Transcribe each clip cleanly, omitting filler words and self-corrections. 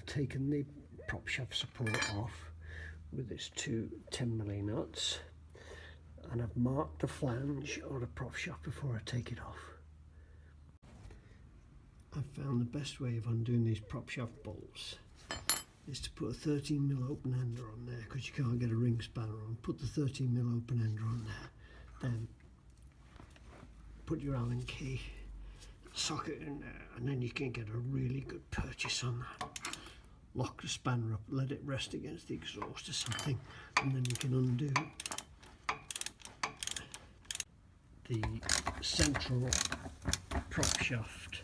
I've taken the prop shaft support off with its two 10mm nuts, and I've marked the flange or the prop shaft before I take it off. I've found the best way of undoing these prop shaft bolts is to put a 13mm open ender on there, because you can't get a ring spanner on. Put the 13mm open ender on there, then put your Allen key, socket in there, and then you can get a really good purchase on that. Lock the spanner up, let it rest against the exhaust or something, and then you can undo. The central prop shaft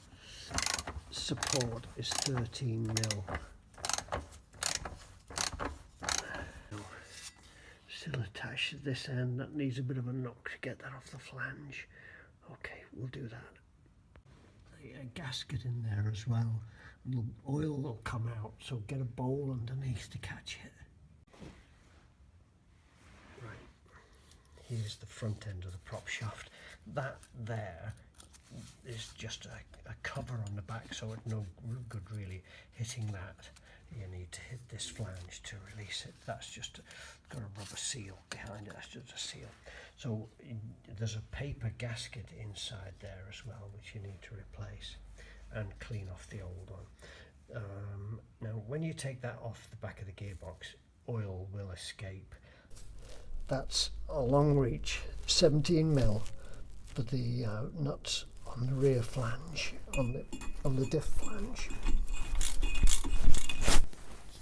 support is 13mm. Still attached to this end. That needs a bit of a knock to get that off the flange. Okay, we'll do that. A gasket in there as well. The oil will come out, so get a bowl underneath to catch it. Right, here's the front end of the prop shaft. That there is just a cover on the back, so it's no good really hitting that. You need to hit this flange to release it. That's just got a rubber seal behind it. That's just a seal. So there's a paper gasket inside there as well, which you need to replace and clean off the old one. Now when you take that off the back of the gearbox, oil will escape. That's a long reach 17mm for the nuts on the rear flange, on the diff flange.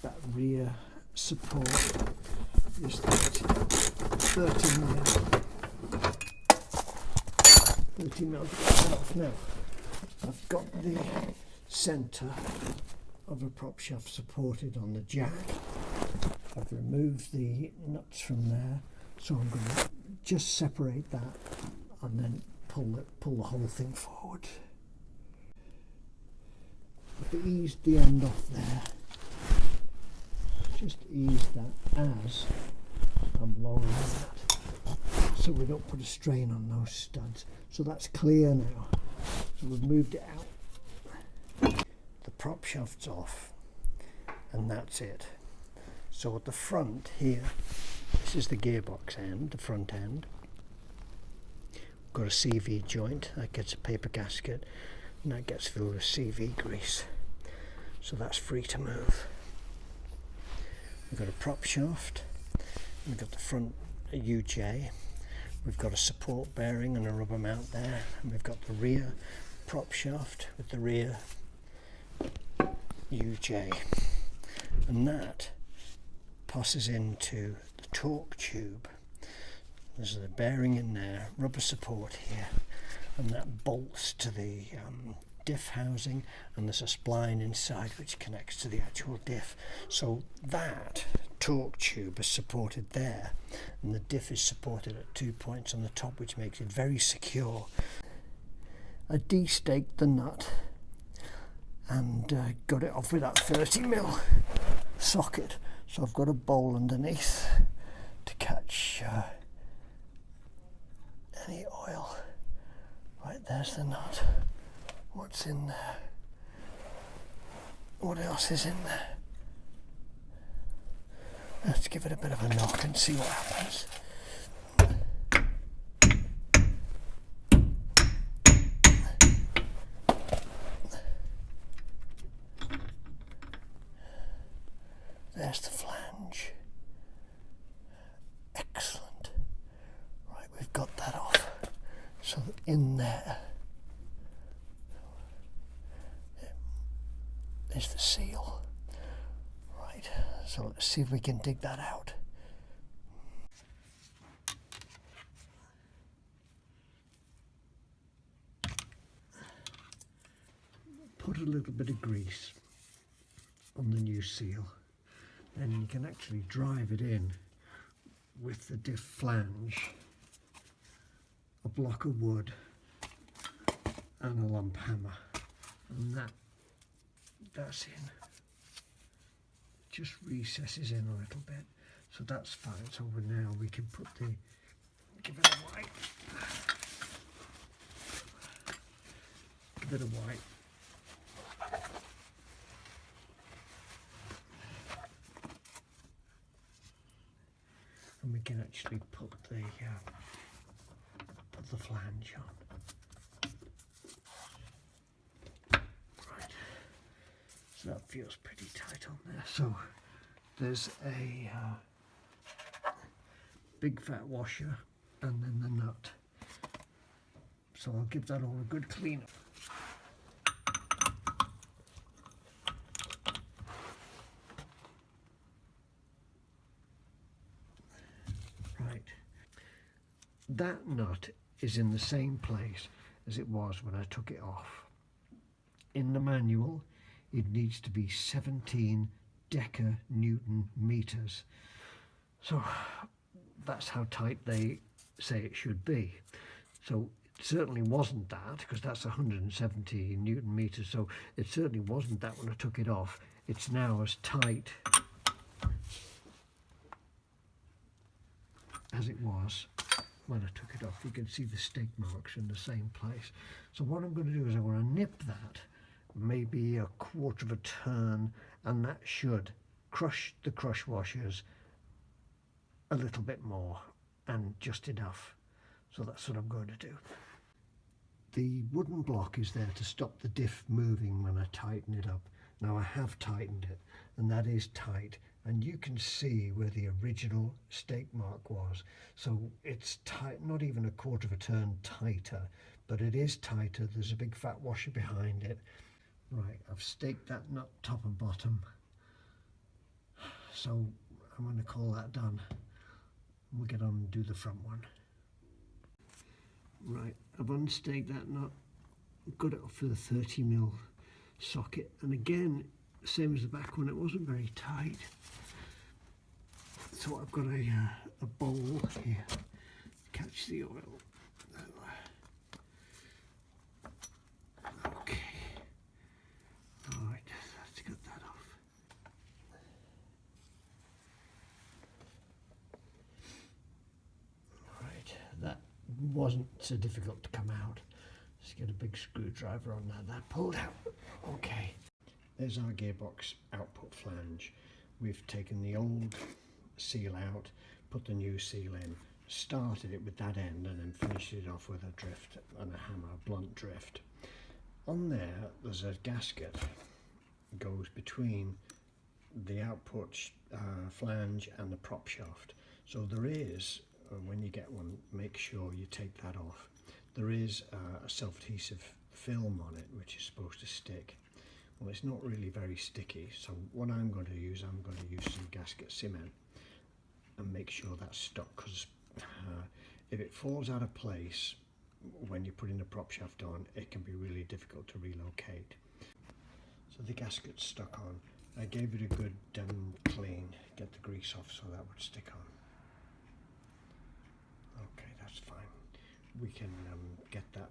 That rear support is 13mm. 13mm to get that off now. I've got the centre of a prop shaft supported on the jack. I've removed the nuts from there, so I'm going to just separate that and then pull the whole thing forward. I've eased the end off there. Just ease that as I'm lowering that, so we don't put a strain on those studs. So that's clear now. So we've moved it out. The prop shaft's off, and that's it. So at the front here, this is the gearbox end, the front end. We've got a CV joint that gets a paper gasket, and that gets filled with CV grease. So that's free to move. We've got a prop shaft, we've got the front UJ, we've got a support bearing and a rubber mount there, and we've got the rear prop shaft with the rear UJ, and that passes into the torque tube. There's the bearing in there, rubber support here, and that bolts to the diff housing, and there's a spline inside which connects to the actual diff. So that torque tube is supported there, and the diff is supported at 2 points on the top, which makes it very secure. I de-staked the nut and got it off with that 30mm socket, so I've got a bowl underneath to catch any oil. Right, there's the nut. What's in there? What else is in there? Let's give it a bit of a knock and see what happens. There's the flange. Excellent. Right, we've got that off. So in there is the seal. Right, so let's see if we can dig that out. Put a little bit of grease on the new seal, and you can actually drive it in with the diff flange, a block of wood and a lump hammer, and that's in. Just recesses in a little bit, so that's fine. So now we can put give it a wipe. Give it a wipe. actually put the flange on. Right, so that feels pretty tight on there. So there's a big fat washer and then the nut. So I'll give that all a good clean up. Right, that nut is in the same place as it was when I took it off. In the manual it needs to be 17 Newton meters. So that's how tight they say it should be. So it certainly wasn't that, because that's 170 Newton meters. So it certainly wasn't that when I took it off. It's now as tight as it was when I took it off. You can see the stake marks in the same place. So what I'm going to do is I'm going to nip that maybe a quarter of a turn, and that should crush the crush washers a little bit more, and just enough. So that's what I'm going to do. The wooden block is there to stop the diff moving when I tighten it up. Now I have tightened it, and that is tight, and you can see where the original stake mark was. So it's tight, not even a quarter of a turn tighter, but it is tighter. There's a big fat washer behind it. Right, I've staked that nut top and bottom, so I'm going to call that done. We'll get on and do the front one. Right, I've unstaked that nut, got it off for the 30mm socket, and again, same as the back one, it wasn't very tight. So I've got a bowl here to catch the oil. Okay, alright, let's get that off. That wasn't so difficult to come out. Just get a big screwdriver on that pulled out. Okay, there's our gearbox output flange. We've taken the old seal out, put the new seal in, started it with that end, and then finished it off with a drift and a hammer, a blunt drift. On there's a gasket that goes between the output flange and the prop shaft. So there is, when you get one, make sure you take that off. There is a self-adhesive film on it which is supposed to stick. Well, it's not really very sticky, so what I'm going to use some gasket cement and make sure that's stuck, because if it falls out of place when you're putting the prop shaft on, it can be really difficult to relocate. So the gasket's stuck on. I gave it a good clean, get the grease off so that would stick on. Okay, that's fine. We can get that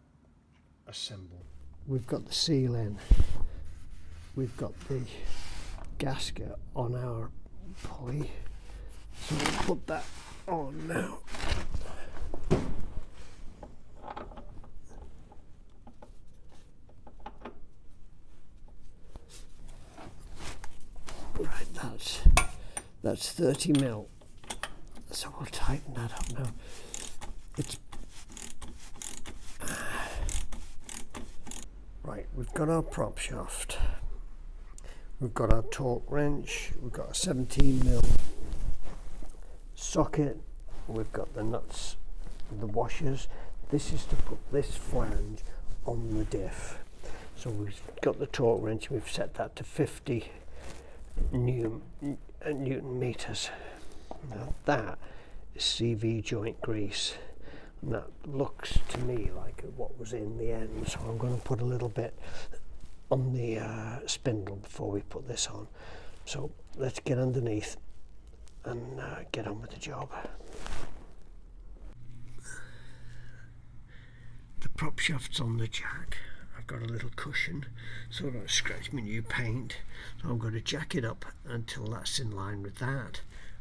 assembled. We've got the seal in. We've got the gasket on our pulley. So we'll put that on now. Right, that's 30mm. So we'll tighten that up now. Right, we've got our prop shaft, we've got our torque wrench, we've got a 17mm socket, we've got the nuts, the washers. This is to put this flange on the diff. So we've got the torque wrench, we've set that to 50 Newton meters. Now that is CV joint grease, and that looks to me like what was in the end, so I'm going to put a little bit on the spindle before we put this on. So let's get underneath and get on with the job. The prop shaft's on the jack. I've got a little cushion so I don't scratch my new paint, so I'm going to jack it up until that's in line with that,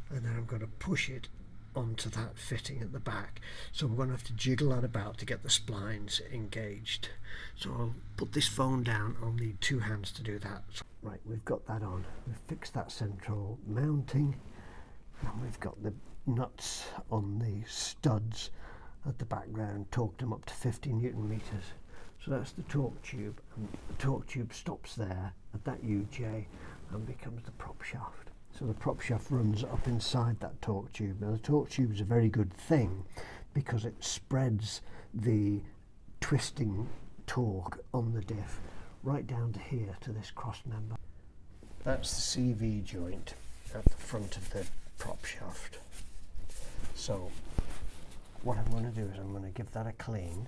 and then I'm going to push it onto that fitting at the back. So we're going to have to jiggle that about to get the splines engaged. So I'll put this phone down. I'll need two hands to do that. Right, we've got that on. We've fixed that central mounting, and we've got the nuts on the studs at the background, torqued them up to 50 Newton meters. So that's the torque tube, and the torque tube stops there at that UJ and becomes the prop shaft. So the prop shaft runs up inside that torque tube. Now the torque tube is a very good thing because it spreads the twisting torque on the diff right down to here, to this cross member. That's the CV joint at the front of the prop shaft. So what I'm going to do is I'm going to give that a clean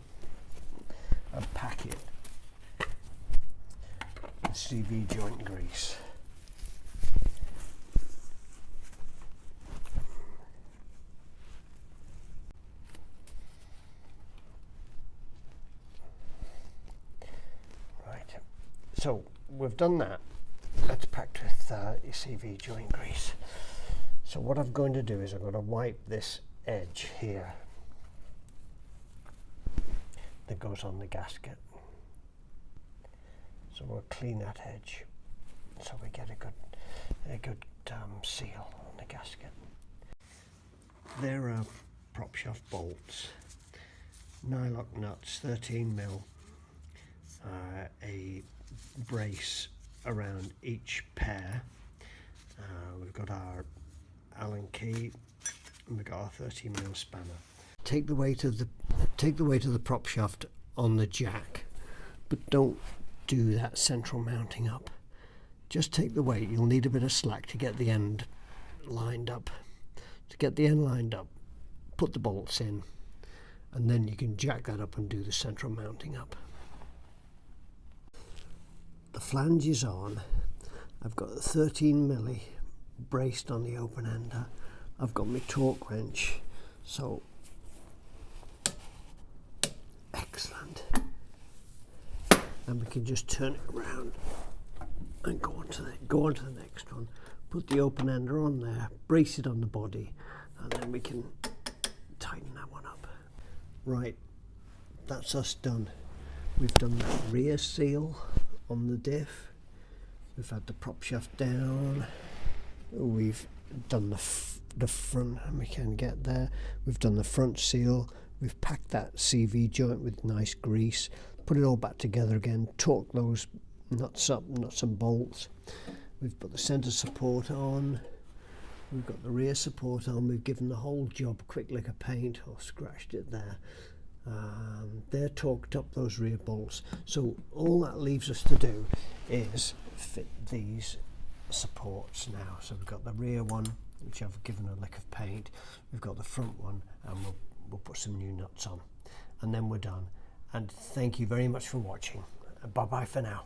and pack it with CV joint grease. Right, so we've done that. That's packed with CV joint grease. So what I'm going to do is I'm going to wipe this edge here that goes on the gasket. So we'll clean that edge so we get a good seal on the gasket. There are prop shaft bolts, nylock nuts, 13mm, a brace around each pair. We've got our Allen key and we've got our 13mm spanner. Take the weight of the prop shaft on the jack, but don't do that central mounting up. Just take the weight. You'll need a bit of slack to get the end lined up. To get the end lined up, put the bolts in, and then you can jack that up and do the central mounting up. The flange is on. I've got the 13mm braced on the open ender. I've got my torque wrench. So excellent. And we can just turn it around and go on to the next one. Put the open ender on there, brace it on the body, and then we can tighten that one up. Right, that's us done. We've done that rear seal on the diff. We've had the prop shaft down. We've done the front, and we can get there. We've done the front seal. We've packed that CV joint with nice grease. Put it all back together again. Torque those nuts up, nuts and bolts. We've put the centre support on. We've got the rear support on. We've given the whole job quick lick of paint, or scratched it there. They're torqued up, those rear bolts. So all that leaves us to do is fit these supports now. So we've got the rear one, which I've given a lick of paint. We've got the front one, and we'll put some new nuts on, and then we're done. And thank you very much for watching. Bye bye for now.